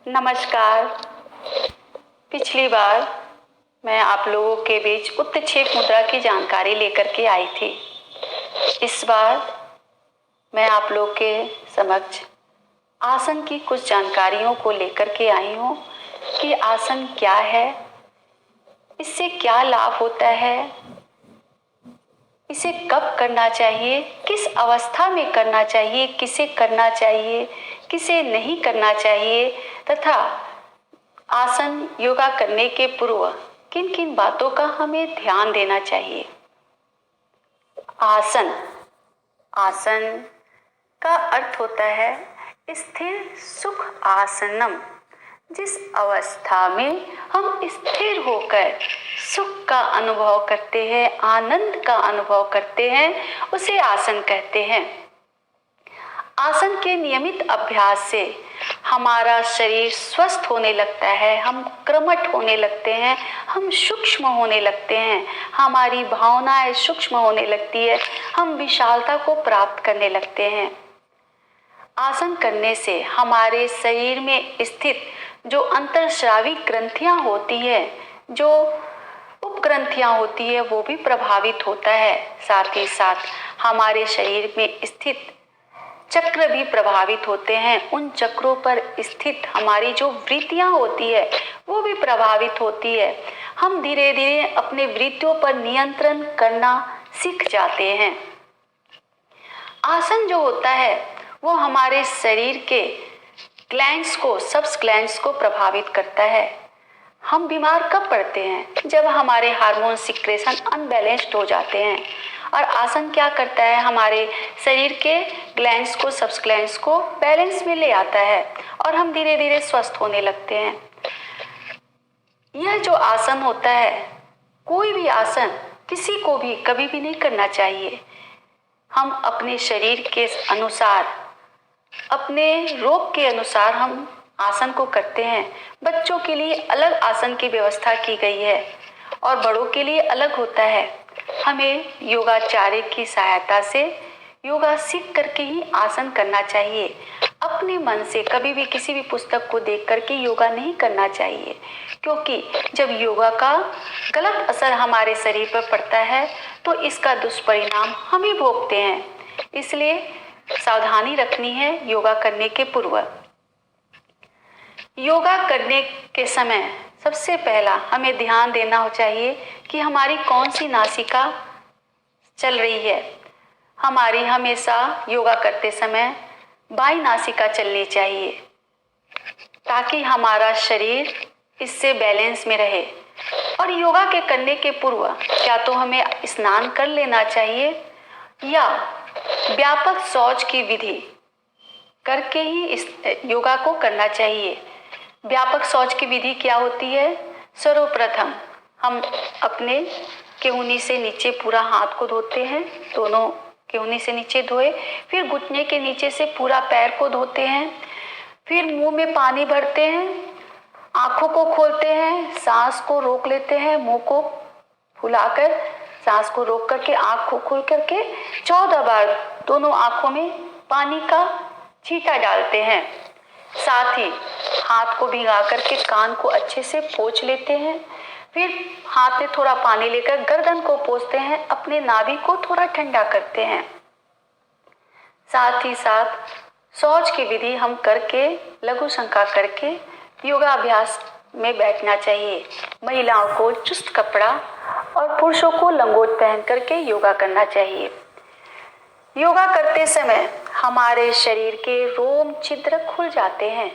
नमस्कार। पिछली बार मैं आप लोगों के बीच उत्क्षेप मुद्रा की जानकारी लेकर के आई थी। इस बार मैं आप लोग के समक्ष आसन की कुछ जानकारियों को लेकर के आई हूँ कि आसन क्या है, इससे क्या लाभ होता है, इसे कब करना चाहिए, किस अवस्था में करना चाहिए, किसे करना चाहिए, किसे नहीं करना चाहिए तथा आसन योगा करने के पूर्व किन किन बातों का हमें ध्यान देना चाहिए। आसन आसन का अर्थ होता है स्थिर सुख आसनम। जिस अवस्था में हम स्थिर होकर सुख का अनुभव करते हैं, आनंद का अनुभव करते हैं, उसे आसन कहते हैं। आसन के नियमित अभ्यास से हमारा शरीर स्वस्थ होने लगता है, हम क्रमठ होने लगते हैं, हम सूक्ष्म होने लगते हैं, हमारी भावनाएं सूक्ष्म होने लगती है, हम विशालता को प्राप्त करने लगते हैं। आसन करने से हमारे शरीर में स्थित जो अंतर्स्रावी ग्रंथियां होती है, जो उपग्रंथियां होती है, वो भी प्रभावित होता है। साथ ही साथ हमारे शरीर में स्थित चक्र भी प्रभावित होते हैं। उन चक्रों पर स्थित हमारी जो वृत्तियां होती है वो भी प्रभावित होती है। हम धीरे धीरे अपने वृत्तियों पर नियंत्रण करना सीख जाते हैं। आसन जो होता है वो हमारे शरीर के ग्लैंड्स को, सब्स ग्लैंड्स को प्रभावित करता है। हम बीमार कब पड़ते हैं? जब हमारे हार्मोन सिक्रेशन अनबैलेंस्ड हो जाते हैं। और आसन क्या करता है? हमारे शरीर के ग्लैंड्स को, सब्स ग्लैंड्स को बैलेंस में ले आता है और हम धीरे धीरे स्वस्थ होने लगते हैं। यह जो आसन होता है, कोई भी आसन किसी को भी कभी भी नहीं करना चाहिए। हम अपने शरीर के अनुसार, अपने रोग के अनुसार हम आसन को करते हैं। बच्चों के लिए अलग आसन की व्यवस्था की गई है और बड़ों के लिए अलग होता है। हमें योगाचार्य की सहायता से योगा सीख करके ही आसन करना चाहिए। अपने मन से कभी भी किसी भी पुस्तक को देख करके योगा नहीं करना चाहिए, क्योंकि जब योगा का गलत असर हमारे शरीर पर पड़ता है तो इसका दुष्परिणाम हम ही भोगते हैं। इसलिए सावधानी रखनी है योगा करने के पूर्व। योगा करने के समय सबसे पहला हमें ध्यान देना चाहिए कि हमारी कौन सी नासिका चल रही है। हमारी हमेशा योगा करते समय बाईं नासिका चलनी चाहिए, ताकि हमारा शरीर इससे बैलेंस में रहे। और योगा के करने के पूर्व क्या तो हमें स्नान कर लेना चाहिए या व्यापक शौच की विधि करके ही इस योगा को करना चाहिए। व्यापक शौच की विधि क्या होती है? सर्वप्रथम हम अपने केहूनी से नीचे पूरा हाथ को धोते हैं, दोनों केहूनी से नीचे धोए, फिर घुटने के नीचे से पूरा पैर को धोते हैं, फिर मुंह में पानी भरते हैं, आंखों को खोलते हैं, सांस को रोक लेते हैं, मुंह को फुलाकर सांस को रोक करके आंख को खोल करके 14 बार दोनों आंखों में पानी का छींटा डालते हैं। साथ ही हाथ को भिगा करके कान को अच्छे से पोंछ लेते हैं। फिर हाथ में थोड़ा पानी लेकर गर्दन को पोंछते हैं, अपने नाभि को थोड़ा ठंडा करते हैं। साथ ही साथ शौच की विधि हम करके लघु शंका करके योगाभ्यास में बैठना चाहिए। महिलाओं को चुस्त कपड़ा और पुरुषों को लंगोट पहन करके योगा करना चाहिए। योगा करते समय हमारे शरीर के रोम छिद्र खुल जाते हैं,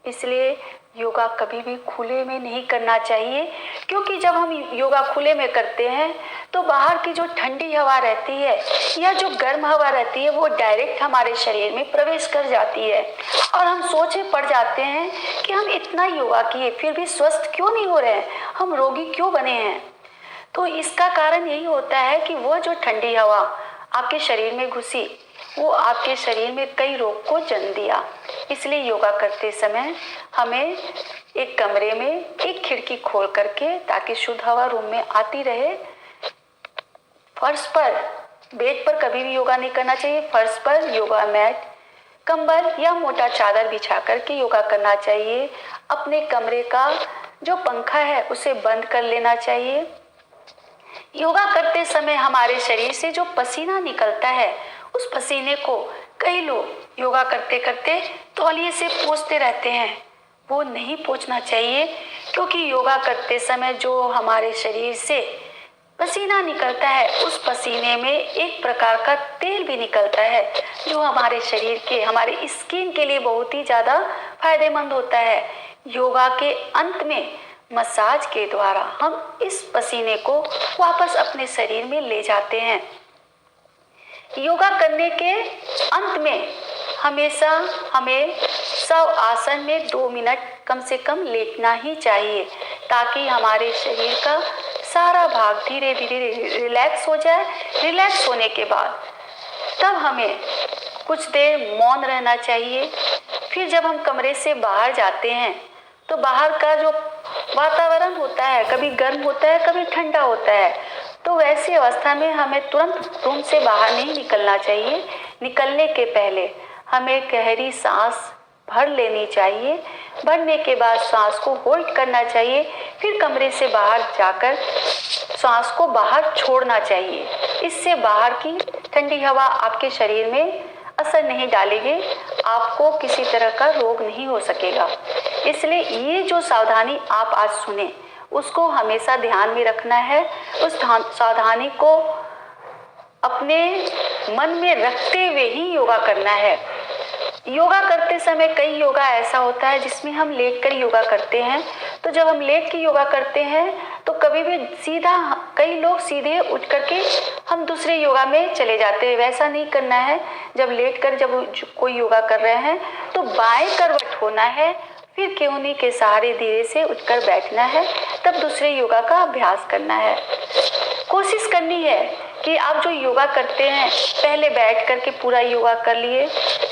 इसलिए योगा कभी भी खुले में नहीं करना चाहिए, क्योंकि जब हम योगा खुले में करते हैं तो बाहर की जो ठंडी हवा रहती है या जो गर्म हवा रहती है वो डायरेक्ट हमारे शरीर में प्रवेश कर जाती है और हम सोचे पड़ जाते हैं कि हम इतना योगा किए फिर भी स्वस्थ क्यों नहीं हो रहे हैं, हम रोगी क्यों बने हैं। तो इसका कारण यही होता है कि वो जो ठंडी हवा आपके शरीर में घुसी वो आपके शरीर में कई रोग को जन्म दिया। इसलिए योगा करते समय हमें एक कमरे में एक खिड़की खोल करके, ताकि शुद्ध हवा रूम में आती रहे, फर्श पर, बेड पर कभी भी योगा नहीं करना चाहिए। फर्श पर योगा मैट कंबल या मोटा चादर बिछा करके योगा करना चाहिए। अपने कमरे का जो पंखा है उसे बंद कर लेना चाहिए। योगा करते समय हमारे शरीर से जो पसीना निकलता है उस पसीने को कई लोग योगा करते करते तौलिए से पोंछते रहते हैं। वो नहीं पोंछना चाहिए, क्योंकि योगा करते समय जो हमारे शरीर से पसीना निकलता है उस पसीने में एक प्रकार का तेल भी निकलता है जो हमारे शरीर के, हमारे स्किन के लिए बहुत ही ज़्यादा फायदेमंद होता है। योगा के अंत में मसाज के द्वारा हम इस पसीने को वापस अपने शरीर में ले जाते हैं। योगा करने के अंत में हमेशा हमें शव आसन में 2 मिनट कम से कम लेटना ही चाहिए, ताकि हमारे शरीर का सारा भाग धीरे धीरे रिलैक्स हो जाए। रिलैक्स होने के बाद तब हमें कुछ देर मौन रहना चाहिए। फिर जब हम कमरे से बाहर जाते हैं तो बाहर का जो वातावरण होता है कभी गर्म होता है कभी ठंडा होता है, तो वैसी अवस्था में हमें तुरंत रूम से बाहर नहीं निकलना चाहिए। निकलने के पहले हमें गहरी सांस भर लेनी चाहिए। भरने के बाद सांस को होल्ड करना चाहिए। फिर कमरे से बाहर जाकर सांस को बाहर छोड़ना चाहिए। इससे बाहर की ठंडी हवा आपके शरीर में असर नहीं डालेगी, आपको किसी तरह का रोग नहीं हो सकेगा। इसलिए ये जो सावधानी आप आज सुने उसको हमेशा ध्यान में रखना है। उस सावधानी को अपने मन में रखते हुए ही योगा करना है। योगा करते समय कई योगा ऐसा होता है जिसमें हम लेट कर योगा करते हैं। तो जब हम लेट के योगा करते हैं तो कभी भी कई लोग सीधे उठ करके हम दूसरे योगा में चले जाते हैं। वैसा नहीं करना है। जब लेट कर जब कोई योगा कर रहे हैं तो बाएं करवट होना है, फिर केहूनी के सहारे धीरे से उठकर बैठना है, तब दूसरे योगा का अभ्यास करना है। कोशिश करनी है कि आप जो योगा करते हैं पहले बैठ करके पूरा योगा कर लिए,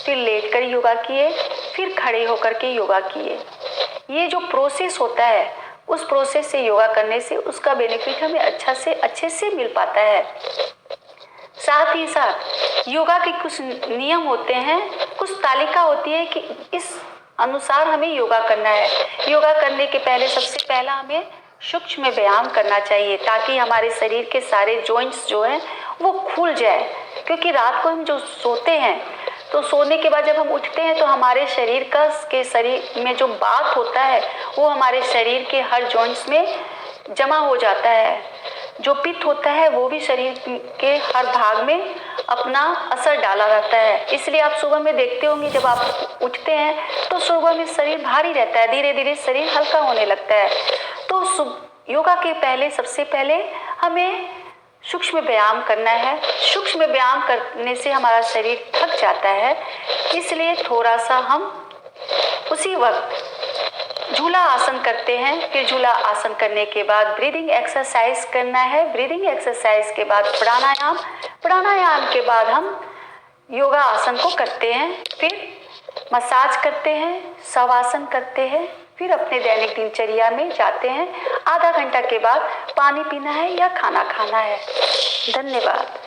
फिर लेट कर योगा किए, फिर खड़े होकर के योगा किए। ये जो प्रोसेस होता है उस प्रोसेस से योगा करने से उसका बेनिफिट हमें अच्छे से मिल पाता है। साथ ही साथ योगा के कुछ नियम होते हैं, कुछ तालिका होती है कि इस अनुसार हमें योगा करना है। योगा करने के पहले सबसे पहला हमें सूक्ष्म व्यायाम करना चाहिए, ताकि हमारे शरीर के सारे जॉइंट्स जो हैं वो खुल जाए। क्योंकि रात को हम जो सोते हैं तो सोने के बाद जब हम उठते हैं तो हमारे शरीर में जो बात होता है वो हमारे शरीर के हर जॉइंट्स में जमा हो जाता है। जो पित्त होता है वो भी शरीर के हर भाग में अपना असर डाला रहता है। इसलिए आप सुबह में देखते होंगे जब आप उठते हैं तो सुबह में शरीर भारी रहता है, धीरे धीरे शरीर हल्का होने लगता है। तो योगा के पहले सबसे पहले हमें सूक्ष्म व्यायाम करना है। सूक्ष्म व्यायाम करने से हमारा शरीर थक जाता है, इसलिए थोड़ा सा हम उसी वक्त झूला आसन करते हैं। फिर झूला आसन करने के बाद ब्रीदिंग एक्सरसाइज करना है। ब्रीदिंग एक्सरसाइज के बाद प्राणायाम के बाद हम योगा आसन को करते हैं। फिर मसाज करते हैं, शवासन करते हैं, फिर अपने दैनिक दिनचर्या में जाते हैं। आधा घंटा के बाद पानी पीना है या खाना खाना है। धन्यवाद।